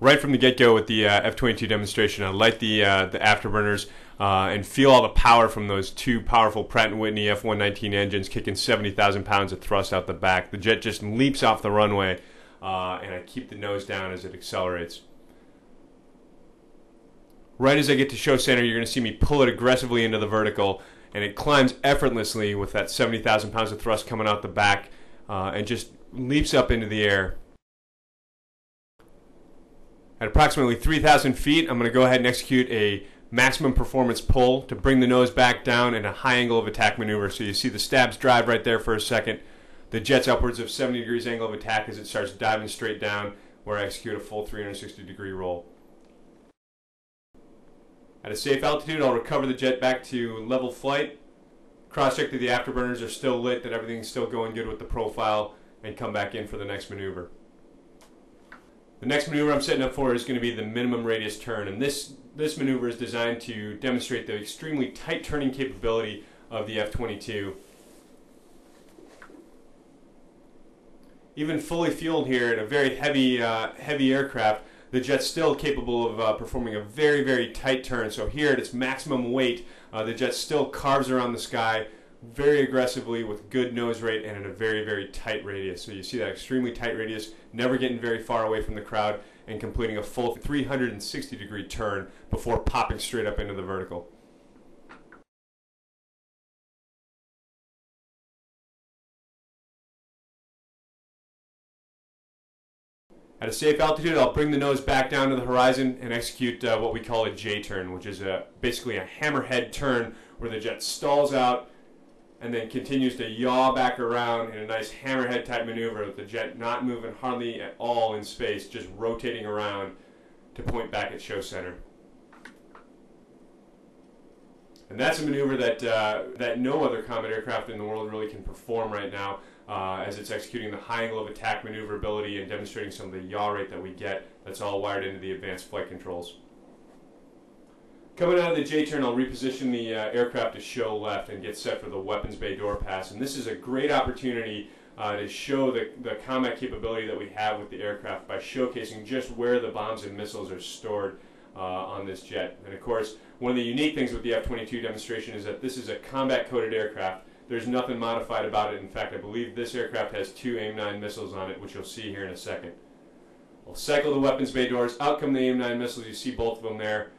right from the get-go with the F-22 demonstration. I light the afterburners and feel all the power from those two powerful Pratt & Whitney F-119 engines kicking 70,000 pounds of thrust out the back. The jet just leaps off the runway, and I keep the nose down as it accelerates. Right as I get to show center, you're going to see me pull it aggressively into the vertical, and it climbs effortlessly with that 70,000 pounds of thrust coming out the back, and just leaps up into the air. At approximately 3,000 feet, I'm going to go ahead and execute a maximum performance pull to bring the nose back down in a high angle of attack maneuver. So you see the stabs drive right there for a second. The jet's upwards of 70 degrees angle of attack as it starts diving straight down, where I execute a full 360 degree roll. At a safe altitude, I'll recover the jet back to level flight, cross-check that the afterburners are still lit, that everything's still going good with the profile, and come back in for the next maneuver. The next maneuver I'm setting up for is going to be the minimum radius turn, and this maneuver is designed to demonstrate the extremely tight turning capability of the F-22. Even fully fueled here in a very heavy aircraft, the jet's still capable of performing a very, very tight turn. So here at its maximum weight, the jet still carves around the sky very aggressively with good nose rate and at a very, very tight radius. So you see that extremely tight radius, never getting very far away from the crowd, and completing a full 360 degree turn before popping straight up into the vertical. At a safe altitude, I'll bring the nose back down to the horizon and execute what we call a J-turn, which is basically a hammerhead turn where the jet stalls out and then continues to yaw back around in a nice hammerhead type maneuver with the jet not moving hardly at all in space, just rotating around to point back at show center. And that's a maneuver that no other combat aircraft in the world really can perform right now, as it's executing the high angle of attack maneuverability and demonstrating some of the yaw rate that we get. That's all wired into the advanced flight controls. Coming out of the J-turn, I'll reposition the aircraft to show left and get set for the weapons bay door pass. And this is a great opportunity to show the combat capability that we have with the aircraft by showcasing just where the bombs and missiles are stored on this jet. And of course, one of the unique things with the F-22 demonstration is that this is a combat-coded aircraft. There's nothing modified about it. In fact, I believe this aircraft has 2 AIM-9 missiles on it, which you'll see here in a second. We'll cycle the weapons bay doors. Out come the AIM-9 missiles. You see both of them there.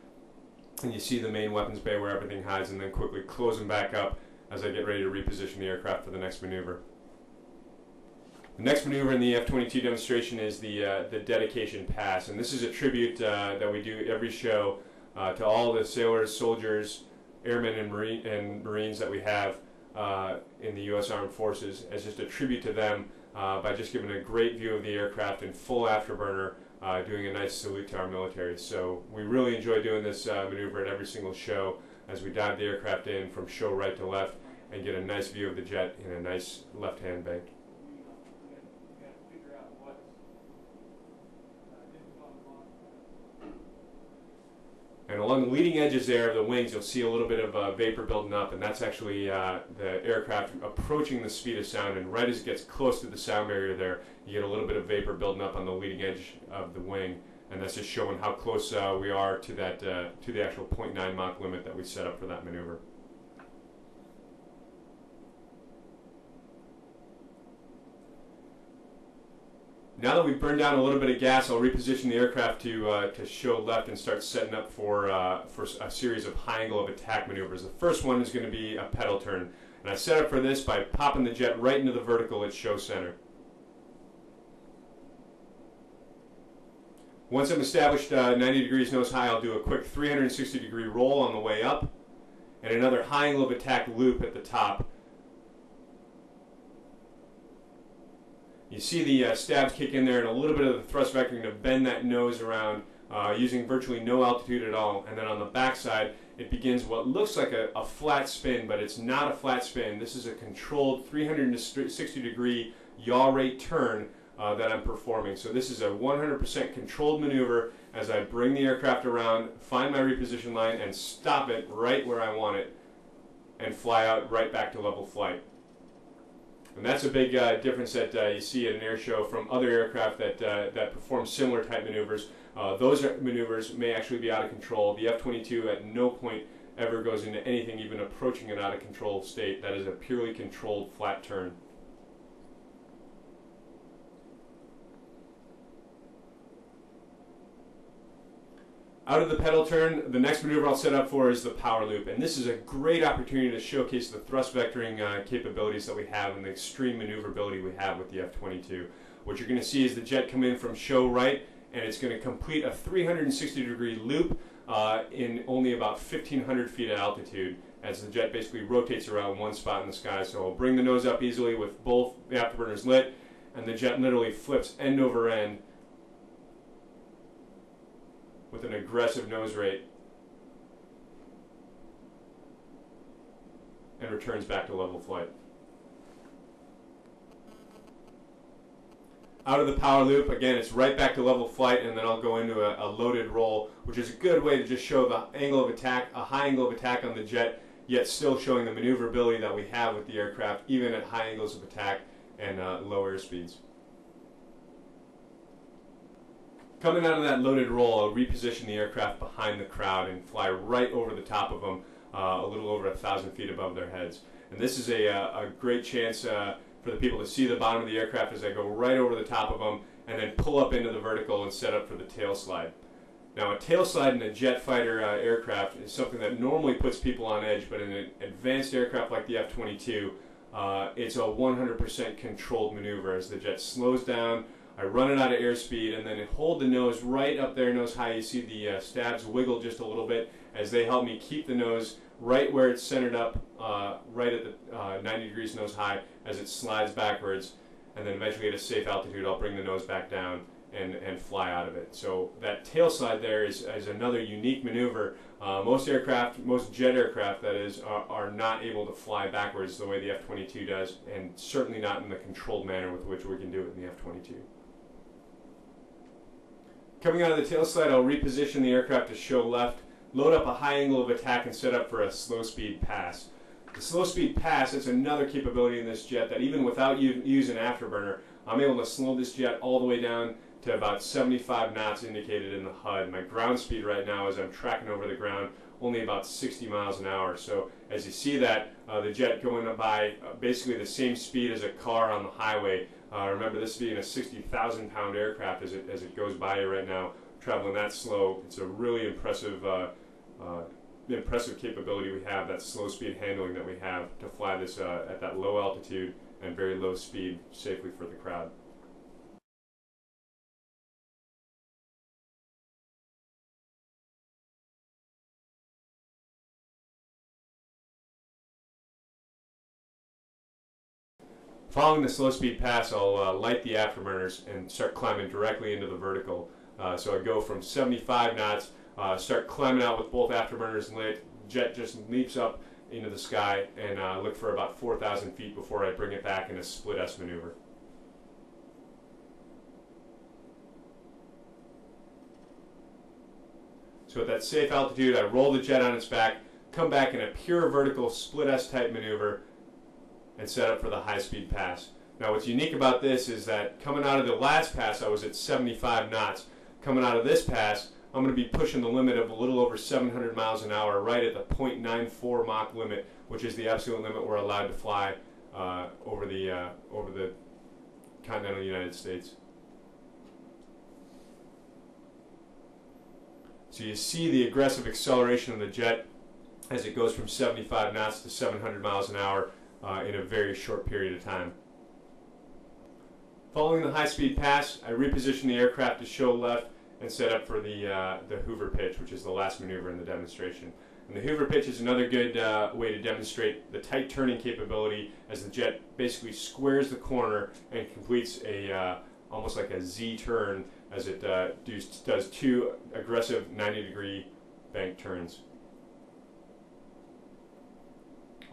And you see the main weapons bay where everything hides, and then quickly close them back up as I get ready to reposition the aircraft for the next maneuver. The next maneuver in the F-22 demonstration is the dedication pass, and this is a tribute that we do every show to all the sailors, soldiers, airmen, and Marines that we have in the U.S. Armed Forces, as just a tribute to them by just giving a great view of the aircraft in full afterburner, doing a nice salute to our military. So we really enjoy doing this maneuver at every single show as we dive the aircraft in from show right to left and get a nice view of the jet in a nice left-hand bank. And along the leading edges there of the wings, you'll see a little bit of vapor building up, and that's actually the aircraft approaching the speed of sound. And right as it gets close to the sound barrier there, you get a little bit of vapor building up on the leading edge of the wing, and that's just showing how close we are to that to the actual 0.9 Mach limit that we set up for that maneuver. Now that we've burned down a little bit of gas, I'll reposition the aircraft to show left and start setting up for a series of high angle of attack maneuvers. The first one is going to be a pedal turn, and I set up for this by popping the jet right into the vertical at show center. Once I'm established 90 degrees nose high, I'll do a quick 360 degree roll on the way up and another high angle of attack loop at the top. You see the stabs kick in there and a little bit of the thrust vectoring to bend that nose around using virtually no altitude at all. And then on the backside, it begins what looks like a flat spin, but it's not a flat spin. This is a controlled 360 degree yaw rate turn that I'm performing. So this is a 100% controlled maneuver as I bring the aircraft around, find my reposition line, and stop it right where I want it, and fly out right back to level flight. And that's a big difference that you see at an air show from other aircraft that perform similar type maneuvers. Those maneuvers may actually be out of control. The F-22 at no point ever goes into anything even approaching an out of control state. That is a purely controlled flat turn. Out of the pedal turn, the next maneuver I'll set up for is the power loop, and this is a great opportunity to showcase the thrust vectoring capabilities that we have and the extreme maneuverability we have with the F-22. What you're going to see is the jet come in from show right, and it's going to complete a 360-degree loop in only about 1,500 feet of altitude as the jet basically rotates around one spot in the sky. So I'll bring the nose up easily with both the afterburners lit, and the jet literally flips end over end with an aggressive nose rate and returns back to level flight. Out of the power loop, again, it's right back to level flight, and then I'll go into a loaded roll, which is a good way to just show the angle of attack, a high angle of attack on the jet, yet still showing the maneuverability that we have with the aircraft, even at high angles of attack and low airspeeds. Coming out of that loaded roll, I'll reposition the aircraft behind the crowd and fly right over the top of them, a little over 1,000 feet above their heads. And this is a great chance for the people to see the bottom of the aircraft as I go right over the top of them and then pull up into the vertical and set up for the tail slide. Now, a tail slide in a jet fighter aircraft is something that normally puts people on edge, but in an advanced aircraft like the F-22, it's a 100% controlled maneuver. As the jet slows down, I run it out of airspeed and then hold the nose right up there, nose high. You see the stabs wiggle just a little bit as they help me keep the nose right where it's centered up, right at the 90 degrees nose high as it slides backwards. And then eventually at a safe altitude, I'll bring the nose back down and fly out of it. So that tail slide there is another unique maneuver. Most aircraft, most jet aircraft that is, are not able to fly backwards the way the F-22 does, and certainly not in the controlled manner with which we can do it in the F-22. Coming out of the tail slide, I'll reposition the aircraft to show left, load up a high angle of attack, and set up for a slow speed pass. The slow speed pass is another capability in this jet that even without using afterburner, I'm able to slow this jet all the way down to about 75 knots indicated in the HUD. My ground speed right now as I'm tracking over the ground, only about 60 miles an hour. So as you see that, the jet going by basically the same speed as a car on the highway. Remember, this being a 60,000-pound aircraft as it goes by you right now, traveling that slow. It's a really impressive capability we have, that slow speed handling that we have to fly this at that low altitude and very low speed safely for the crowd. Following the slow speed pass, I'll light the afterburners and start climbing directly into the vertical. So I go from 75 knots, start climbing out with both afterburners lit, jet just leaps up into the sky, and look for about 4,000 feet before I bring it back in a split S maneuver. So at that safe altitude, I roll the jet on its back, come back in a pure vertical split S type maneuver, and set up for the high-speed pass. Now what's unique about this is that coming out of the last pass I was at 75 knots. Coming out of this pass, I'm going to be pushing the limit of a little over 700 miles an hour, right at the 0.94 Mach limit, which is the absolute limit we're allowed to fly over the continental United States. So you see the aggressive acceleration of the jet as it goes from 75 knots to 700 miles an hour in a very short period of time. Following the high-speed pass, I reposition the aircraft to show left and set up for the Hoover pitch, which is the last maneuver in the demonstration. And the Hoover pitch is another good way to demonstrate the tight turning capability as the jet basically squares the corner and completes a almost like a Z turn as it does two aggressive 90-degree bank turns.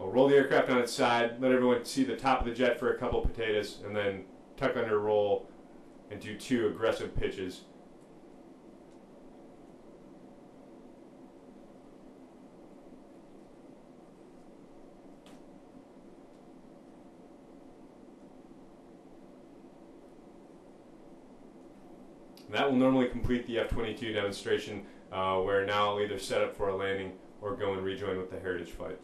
I'll roll the aircraft on its side, let everyone see the top of the jet for a couple potatoes, and then tuck under roll and do two aggressive pitches. And that will normally complete the F-22 demonstration, where now I'll either set up for a landing or go and rejoin with the Heritage flight.